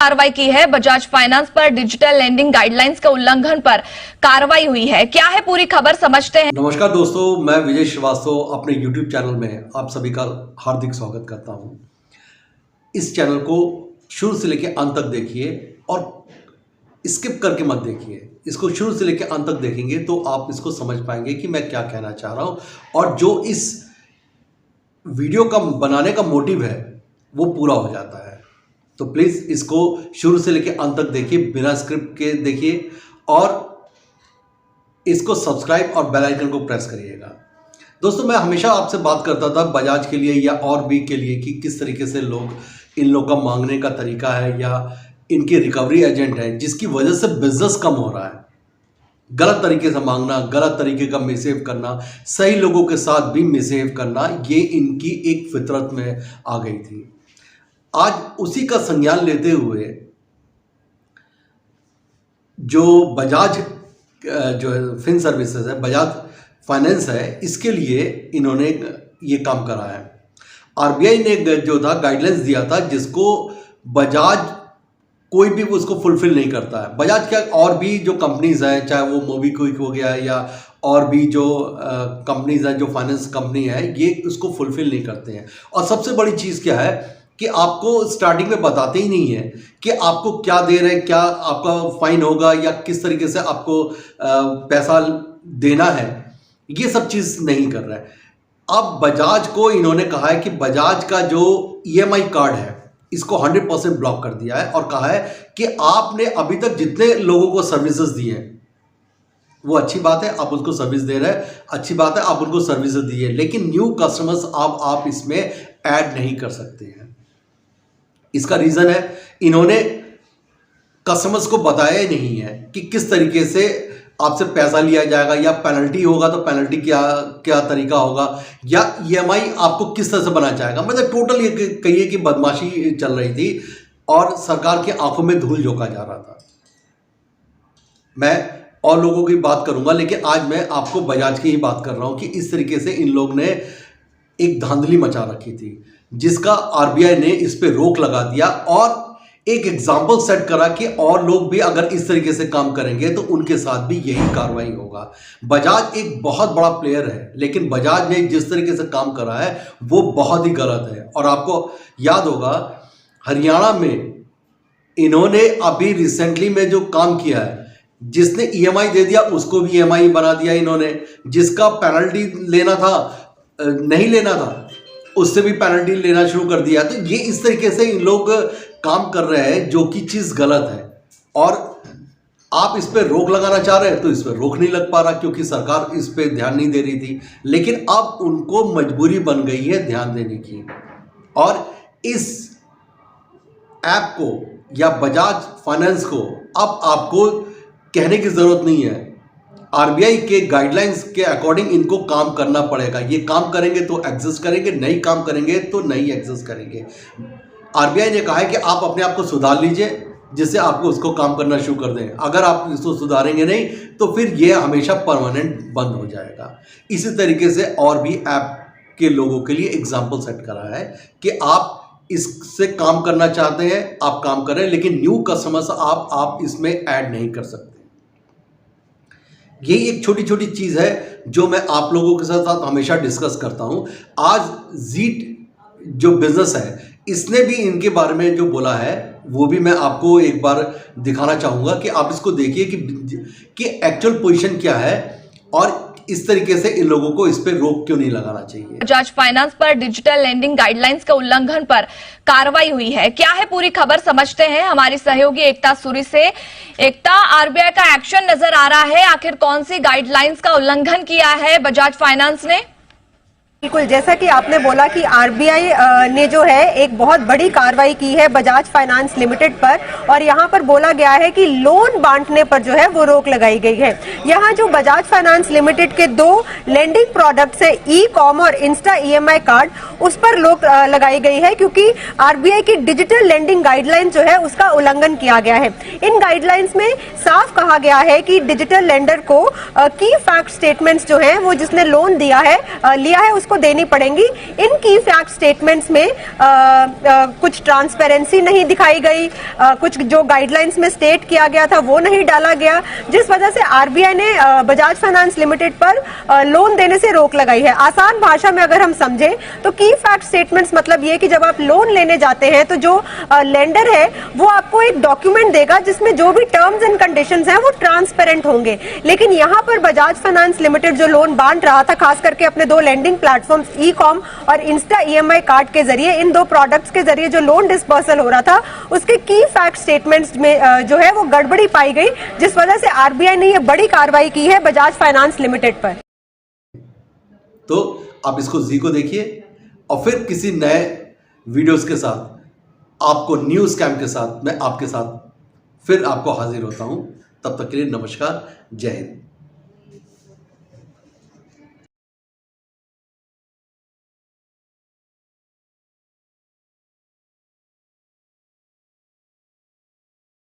कार्रवाई की है। बजाज फाइनेंस पर डिजिटल लेंडिंग गाइडलाइंस के उल्लंघन पर कार्रवाई हुई है। क्या है पूरी खबर, समझते हैं। नमस्कार दोस्तों, मैं विजय श्रीवास्तव अपने YouTube चैनल में आप सभी का हार्दिक स्वागत करता हूं। इस चैनल को शुरू से लेकर अंत तक देखिए और स्किप करके मत देखिए। इसको शुरू से लेकर अंत तक देखेंगे तो आप इसको समझ पाएंगे कि मैं क्या कहना चाह रहा हूं और जो इस वीडियो का बनाने का मोटिव है वो पूरा हो जाता है। तो प्लीज़ इसको शुरू से लेकर अंत तक देखिए, बिना स्क्रिप्ट के देखिए और इसको सब्सक्राइब और बेल आइकन को प्रेस करिएगा। दोस्तों, मैं हमेशा आपसे बात करता था बजाज के लिए या और भी के लिए कि किस तरीके से इन लोग का मांगने का तरीका है या इनके रिकवरी एजेंट है जिसकी वजह से बिजनेस कम हो रहा है। गलत तरीके से मांगना, गलत तरीके का मिसबिहेव करना, सही लोगों के साथ भी मिसबिहेव करना, ये इनकी एक फितरत में आ गई थी। आज उसी का संज्ञान लेते हुए जो बजाज जो फिन सर्विसेज है, बजाज फाइनेंस है, इसके लिए इन्होंने ये काम करा है। आरबीआई ने जो था गाइडलाइंस दिया था जिसको बजाज कोई भी उसको फुलफिल नहीं करता है। बजाज क्या और भी जो कंपनीज हैं, चाहे वो मोबीक्विक हो गया या और भी जो कंपनीज हैं, जो फाइनेंस कंपनी है, ये उसको फुलफिल नहीं करते हैं। और सबसे बड़ी चीज़ क्या है कि आपको स्टार्टिंग में बताते ही नहीं है कि आपको क्या दे रहे हैं, क्या आपका फाइन होगा या किस तरीके से आपको पैसा देना है, ये सब चीज़ नहीं कर रहा है। अब बजाज को इन्होंने कहा है कि बजाज का जो ईएमआई कार्ड है इसको 100% ब्लॉक कर दिया है और कहा है कि आपने अभी तक जितने लोगों को सर्विसेज दी हैं वो अच्छी बात है, आप उसको सर्विस दे रहे हैं, अच्छी बात है, आप उनको सर्विसेज दिए, लेकिन न्यू कस्टमर्स आप इसमें ऐड नहीं कर सकते हैं। इसका रीज़न है इन्होंने कस्टमर्स को बताया ही नहीं है कि किस तरीके से आपसे पैसा लिया जाएगा या पेनल्टी होगा तो पेनल्टी क्या तरीका होगा या ईएमआई आपको किस तरह से बनाया जाएगा। मतलब टोटल ये कहिए कि बदमाशी चल रही थी और सरकार की आंखों में धूल झोंका जा रहा था। मैं और लोगों की बात करूंगा लेकिन आज मैं आपको बजाज की ही बात कर रहा हूं कि इस तरीके से इन लोग ने एक धांधली मचा रखी थी जिसका आरबीआई ने इस पे रोक लगा दिया और एक एग्जाम्पल सेट करा कि और लोग भी अगर इस तरीके से काम करेंगे तो उनके साथ भी यही कार्रवाई होगा। बजाज एक बहुत बड़ा प्लेयर है लेकिन बजाज ने जिस तरीके से काम करा है वो बहुत ही गलत है। और आपको याद होगा हरियाणा में इन्होंने अभी रिसेंटली में जो काम किया है, जिसने ईएमआई दे दिया उसको भी ईएमआई बना दिया इन्होंने, जिसका पेनल्टी लेना था नहीं लेना था उससे भी पेनल्टी लेना शुरू कर दिया। तो ये इस तरीके से इन लोग काम कर रहे हैं जो कि चीज़ गलत है और आप इस पर रोक लगाना चाह रहे हैं तो इस पर रोक नहीं लग पा रहा क्योंकि सरकार इस पर ध्यान नहीं दे रही थी, लेकिन अब उनको मजबूरी बन गई है ध्यान देने की। और इस ऐप को या बजाज फाइनेंस को अब आपको कहने की ज़रूरत नहीं है, आरबीआई के गाइडलाइंस के अकॉर्डिंग इनको काम करना पड़ेगा। ये काम करेंगे तो एग्जिस्ट करेंगे, नहीं काम करेंगे तो नहीं एग्जिस्ट करेंगे। आरबीआई ने कहा है कि आप अपने आप को सुधार लीजिए जिससे आपको उसको काम करना शुरू कर दें। अगर आप इसको सुधारेंगे नहीं तो फिर ये हमेशा परमानेंट बंद हो जाएगा। इसी तरीके से और भी ऐप के लोगों के लिए एग्जाम्पल सेट करा है कि आप इससे काम करना चाहते हैं, आप काम करें, लेकिन न्यू कस्टमर्स आप इसमें ऐड नहीं कर सकते। यही एक छोटी छोटी चीज़ है जो मैं आप लोगों के साथ हमेशा डिस्कस करता हूं। आज जीट जो बिजनेस है इसने भी इनके बारे में जो बोला है वो भी मैं आपको एक बार दिखाना चाहूँगा कि आप इसको देखिए कि एक्चुअल पोजीशन क्या है और इस तरीके से इन लोगों को इस पे रोक क्यों नहीं लगाना चाहिए। बजाज फाइनेंस पर डिजिटल लेंडिंग गाइडलाइंस के उल्लंघन पर कार्रवाई हुई है। क्या है पूरी खबर, समझते हैं हमारी सहयोगी एकता सूरी से। एकता, आरबीआई का एक्शन नजर आ रहा है, आखिर कौन सी गाइडलाइंस का उल्लंघन किया है बजाज फाइनेंस ने? बिल्कुल, जैसा कि आपने बोला कि आरबीआई ने जो है एक बहुत बड़ी कार्रवाई की है बजाज फाइनेंस लिमिटेड पर और यहाँ पर बोला गया है कि लोन बांटने पर जो है वो रोक लगाई गई है। यहाँ जो बजाज फाइनेंस लिमिटेड के 2 लेंडिंग प्रोडक्ट्स है, ई कॉम और इंस्टा ईएमआई कार्ड, उस पर रोक लगाई गई है क्योंकि आरबीआई की डिजिटल लेंडिंग गाइडलाइन जो है उसका उल्लंघन किया गया है। इन गाइडलाइंस में साफ कहा गया है कि डिजिटल लेंडर को की फैक्ट स्टेटमेंट्स जो है वो जिसने लोन लिया है को देनी पड़ेंगी। इन की फैक्ट स्टेटमेंट्स में कुछ ट्रांसपेरेंसी नहीं दिखाई गई, कुछ जो गाइडलाइंस में स्टेट किया गया था वो नहीं डाला गया, जिस वजह से आरबीआई ने बजाज फाइनेंस लिमिटेड पर लोन देने से रोक लगाई है। आसान भाषा में अगर हम समझें तो की फैक्ट स्टेटमेंट्स मतलब ये कि जब आप लोन लेने जाते हैं तो जो लेंडर है वो आपको एक डॉक्यूमेंट देगा जिसमें जो भी टर्म्स एंड कंडीशंस हैं वो ट्रांसपेरेंट होंगे। लेकिन यहाँ पर बजाज फाइनेंस लिमिटेड जो लोन बांट रहा था, खास करके अपने दो लेंडिंग प्लेटफॉर्म्स ई कॉम और इंस्टा ईएमआई कार्ड के जरिए, इन दो प्रोडक्ट्स के जरिए जो लोन डिस्पर्सल हो रहा था उसके की फैक्ट स्टेटमेंट्स में जो है वो गड़बड़ी पाई गई, जिस वजह से आरबीआई ने ये बड़ी कार्रवाई की है बजाज फाइनेंस लिमिटेड पर। तो आप इसको जी को देखिए और फिर किसी नए वीडियोस के साथ, आपको न्यू स्कैम के साथ मैं आपके साथ फिर आपको हाजिर होता हूं। तब तक के लिए नमस्कार, जय हिंद।